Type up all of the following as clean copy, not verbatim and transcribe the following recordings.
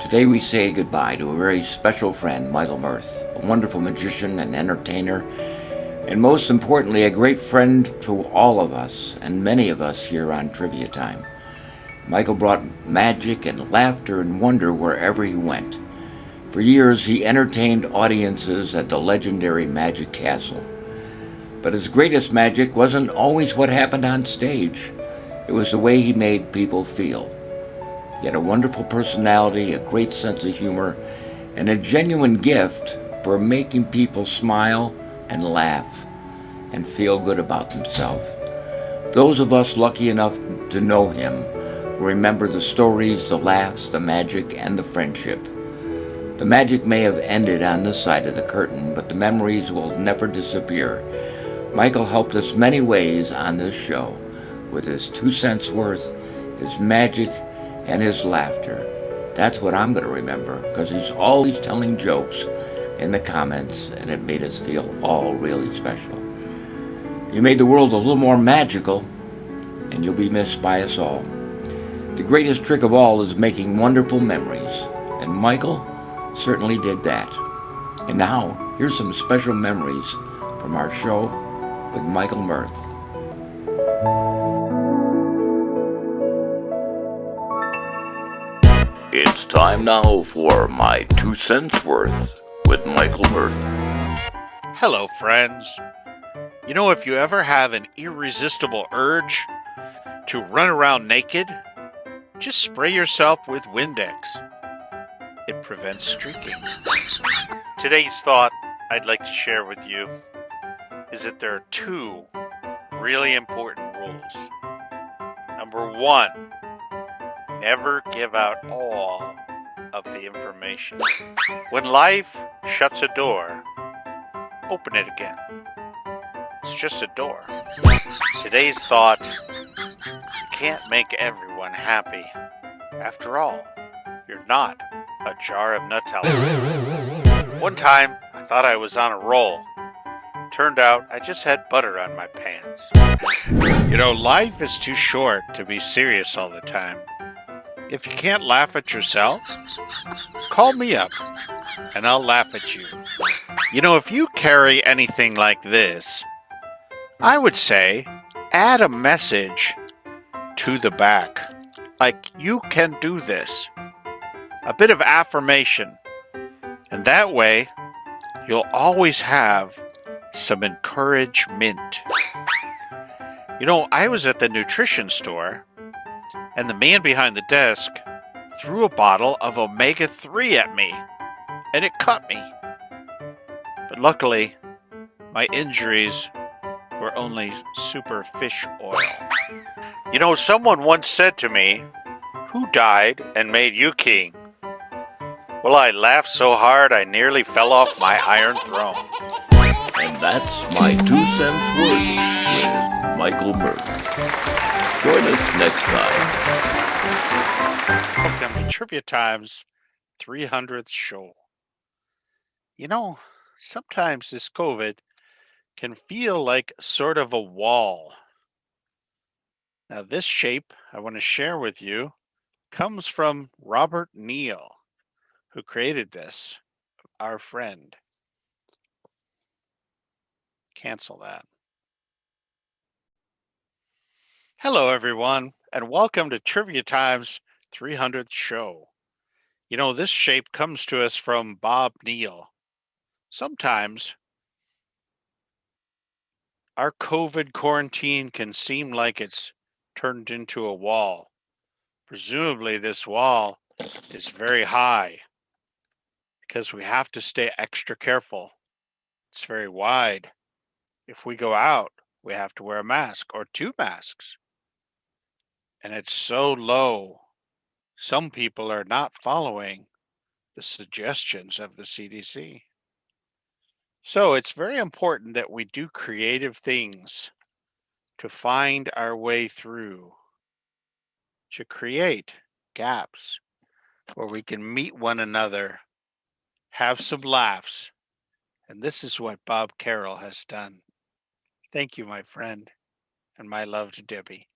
Today we say goodbye to a very special friend, Michael Mirth, a wonderful magician and entertainer, and most importantly, a great friend to all of us and many of us here on Trivia Time. Michael brought magic and laughter and wonder wherever he went. For years, he entertained audiences at the legendary Magic Castle. But his greatest magic wasn't always what happened on stage. It was the way he made people feel. He had a wonderful personality, a great sense of humor, and a genuine gift for making people smile and laugh and feel good about themselves. Those of us lucky enough to know him remember the stories, the laughs, the magic, and the friendship. The magic may have ended on this side of the curtain, but the memories will never disappear. Michael helped us many ways on this show with his 2 cents worth, his magic, and his laughter. That's what I'm going to remember, because he's always telling jokes in the comments, and it made us feel all really special. You made the world a little more magical, and you'll be missed by us all. The greatest trick of all is making wonderful memories, and Michael certainly did that. And now, here's some special memories from our show with Michael Mirth. It's time now for my 2 cents worth with Michael Mirth. Hello, friends. You know, if you ever have an irresistible urge to run around naked, just spray yourself with Windex. It prevents streaking. Today's thought I'd like to share with you is that there are two really important rules. Number one, never give out all of the information. When life shuts a door, open it again. It's just a door. Today's thought, you can't make everyone happy. After all, you're not a jar of Nutella. One time, I thought I was on a roll. Turned out, I just had butter on my pants. You know, life is too short to be serious all the time. If you can't laugh at yourself, call me up, and I'll laugh at you. You know, if you carry anything like this, I would say add a message to the back, like you can do this. A bit of affirmation, and that way you'll always have some encouragement. You know, I was at the nutrition store, and the man behind the desk threw a bottle of omega-3 at me, and it cut me. But luckily, my injuries were only super fish oil. You know, someone once said to me, "Who died and made you king?" Well, I laughed so hard I nearly fell off my iron throne. And that's my 2 cents worth with Michael Mirth. Join us next time. Welcome to Trivia Time's 300th show. You know, sometimes this COVID can feel like sort of a wall. Now, this shape I want to share with you comes from Robert Neal, who created this, our friend. Cancel that. Hello, everyone, and welcome to Trivia Time's 300th show. You know, this shape comes to us from Bob Neal. Sometimes our COVID quarantine can seem like it's turned into a wall. Presumably, this wall is very high because we have to stay extra careful. It's very wide. If we go out, we have to wear a mask or 2 masks. And it's so low, some people are not following the suggestions of the CDC. So it's very important that we do creative things to find our way through, to create gaps where we can meet one another, have some laughs. And this is what Bob Carroll has done. Thank you, my friend, and my love to Debbie.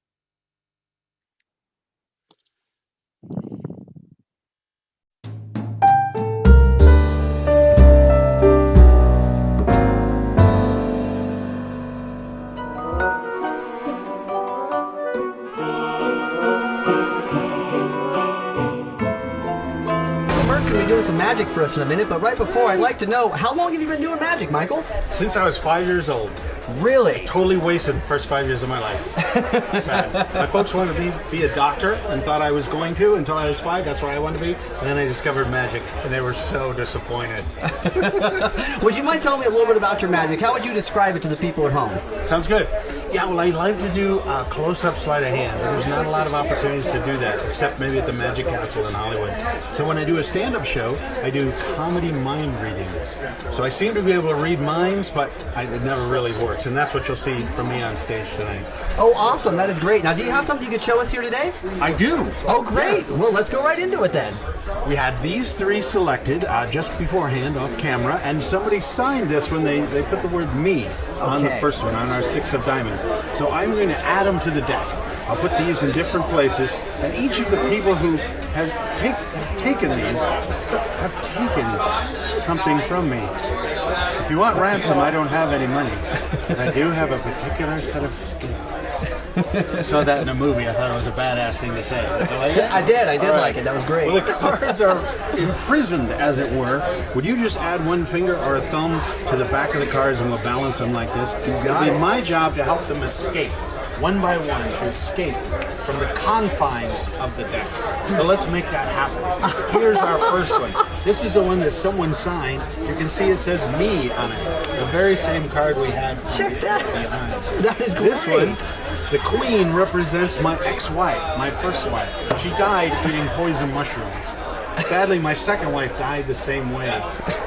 magic for us in a minute, but right before, I'd like to know, how long have you been doing magic, Michael? Since I was 5 years old. Really? Totally wasted the first 5 years of my life. My folks wanted me to be a doctor and thought I was going to until I was 5. That's what I wanted to be. And then I discovered magic, and they were so disappointed. Would you mind telling me a little bit about your magic? How would you describe it to the people at home? Sounds good. Yeah, well, I like to do a close-up sleight of hand. There's not a lot of opportunities to do that, except maybe at the Magic Castle in Hollywood. So when I do a stand-up show, I do comedy mind reading. So I seem to be able to read minds, but it never really works. And that's what you'll see from me on stage tonight. Oh, awesome. That is great. Now, do you have something you could show us here today? I do. Oh, great. Well, let's go right into it then. We had these 3 selected just beforehand off camera, and somebody signed this when they put the word me on the first one, on our 6 of diamonds. So I'm going to add them to the deck. I'll put these in different places, and each of the people who have taken these have taken something from me. If you want ransom, I don't have any money, but I do have a particular set of skills. I saw that in a movie. I thought it was a badass thing to say. Did you like it? I did like it. That was great. Well, the cards are imprisoned, as it were. Would you just add one finger or a thumb to the back of the cards and we'll balance them like this? It'll be my job to help them escape, one by one, to escape from the confines of the deck. So let's make that happen. Here's our first one. This is the one that someone signed. You can see it says me on it. The very same card we had. Check that. Behind. That is great. This one, the queen represents my ex-wife, my first wife. She died eating poison mushrooms. Sadly, my second wife died the same way.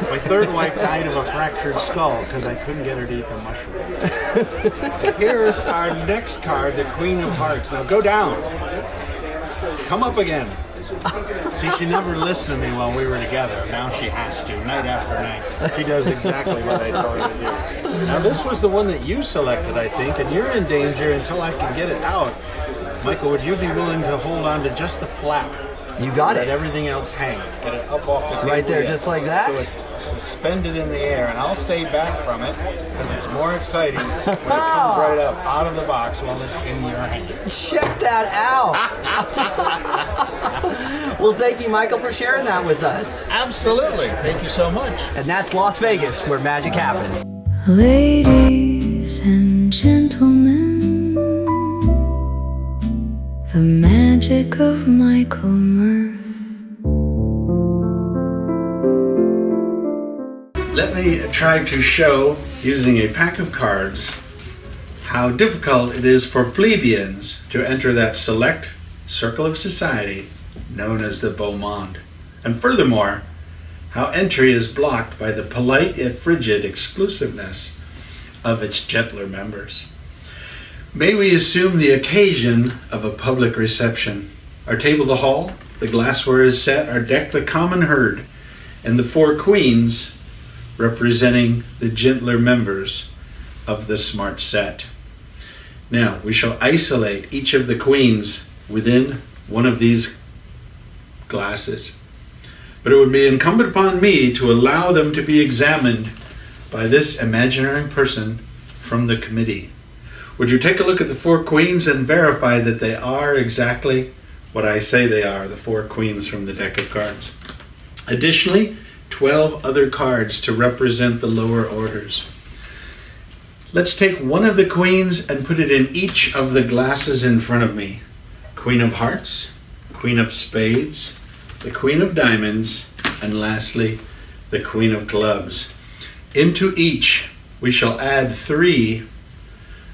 My third wife died of a fractured skull because I couldn't get her to eat the mushrooms. Here's our next card, the Queen of Hearts. Now go down. Come up again. See, she never listened to me while we were together. Now she has to, night after night. She does exactly what I told her to do. Now this was the one that you selected, I think, and you're in danger until I can get it out. Michael, would you be willing to hold on to just the flap? You got Let it. everything else hang. Get it up off the table. Right there, again. just like that? So it's suspended in the air, and I'll stay back from it because it's more exciting when it comes right up out of the box while it's in your hand. Check that out. Well, thank you, Michael, for sharing that with us. Absolutely. Thank you so much. And that's Las Vegas, where magic happens. Ladies and gentlemen, the magic of Michael Mirth. Let me try to show, using a pack of cards, how difficult it is for plebeians to enter that select circle of society known as the beau monde. And furthermore, how entry is blocked by the polite yet frigid exclusiveness of its gentler members. May we assume the occasion of a public reception. Our table the hall, the glassware is set, our deck the common herd, and the 4 queens representing the gentler members of the smart set. Now, we shall isolate each of the queens within one of these glasses. But it would be incumbent upon me to allow them to be examined by this imaginary person from the committee. Would you take a look at the 4 queens and verify that they are exactly what I say they are, the 4 queens from the deck of cards? Additionally, 12 other cards to represent the lower orders. Let's take one of the queens and put it in each of the glasses in front of me. Queen of Hearts, Queen of Spades, the Queen of Diamonds, and lastly, the Queen of Clubs. Into each, we shall add 3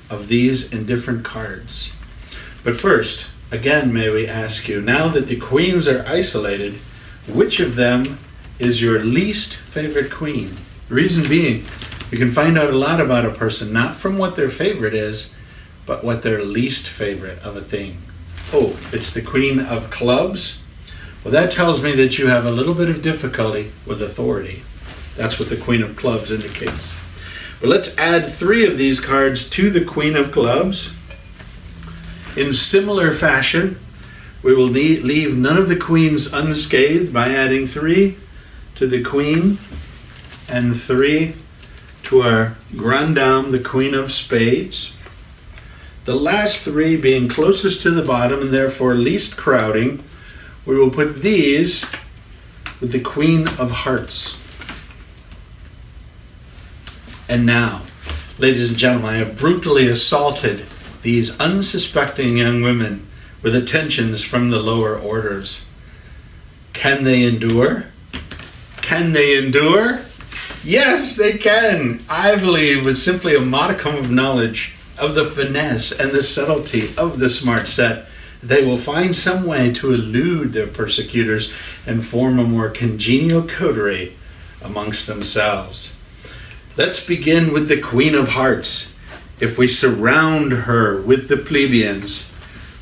of these indifferent cards. But first, again, may we ask you, now that the queens are isolated, which of them is your least favorite queen? The reason being, you can find out a lot about a person, not from what their favorite is, but what their least favorite of a thing. Oh, it's the Queen of Clubs? Well, that tells me that you have a little bit of difficulty with authority. That's what the Queen of Clubs indicates. But let's add 3 of these cards to the Queen of Clubs. In similar fashion, we will leave none of the queens unscathed by adding 3 to the Queen and 3 to our Grande Dame, the Queen of Spades. The last 3 being closest to the bottom and therefore least crowding, we will put these with the Queen of Hearts. And now, ladies and gentlemen, I have brutally assaulted these unsuspecting young women with attentions from the lower orders. Can they endure? Can they endure? Yes, they can. I believe with simply a modicum of knowledge of the finesse and the subtlety of the smart set, they will find some way to elude their persecutors and form a more congenial coterie amongst themselves. Let's begin with the Queen of Hearts. If we surround her with the plebeians,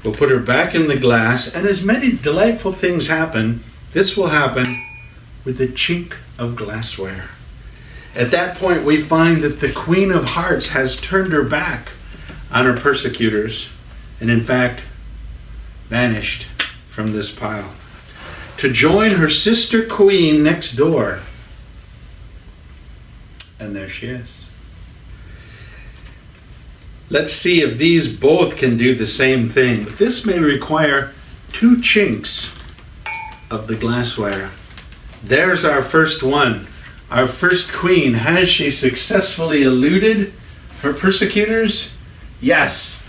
we'll put her back in the glass, and as many delightful things happen, this will happen with the chink of glassware. At that point, we find that the Queen of Hearts has turned her back on her persecutors, and in fact, vanished from this pile to join her sister queen next door. And there she is. Let's see if these both can do the same thing. But this may require 2 chinks of the glassware. There's our first one. Our first queen. Has she successfully eluded her persecutors? Yes.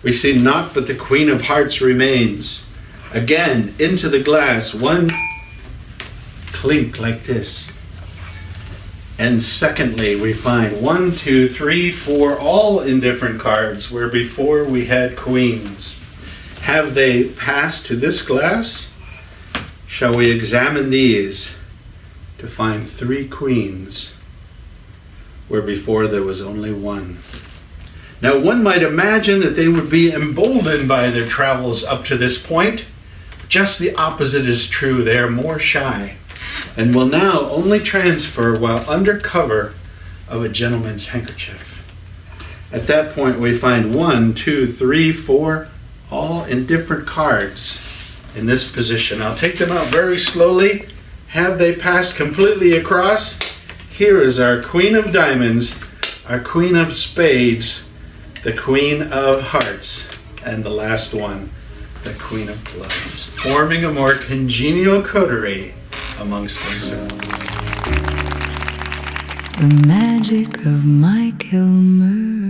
We see naught but the Queen of Hearts remains. Again, into the glass. 1 clink like this. And secondly, we find 1, 2, 3, 4, all indifferent cards, where before we had queens. Have they passed to this glass? Shall we examine these to find 3 queens, where before there was only 1? Now, one might imagine that they would be emboldened by their travels up to this point. Just the opposite is true. They are more shy and will now only transfer while under cover of a gentleman's handkerchief. At that point, we find 1, 2, 3, 4, all indifferent cards in this position. I'll take them out very slowly. Have they passed completely across? Here is our Queen of Diamonds, our Queen of Spades, the Queen of Hearts, and the last one, the Queen of Clubs, forming a more congenial coterie amongst themselves. The magic of Michael Mirth.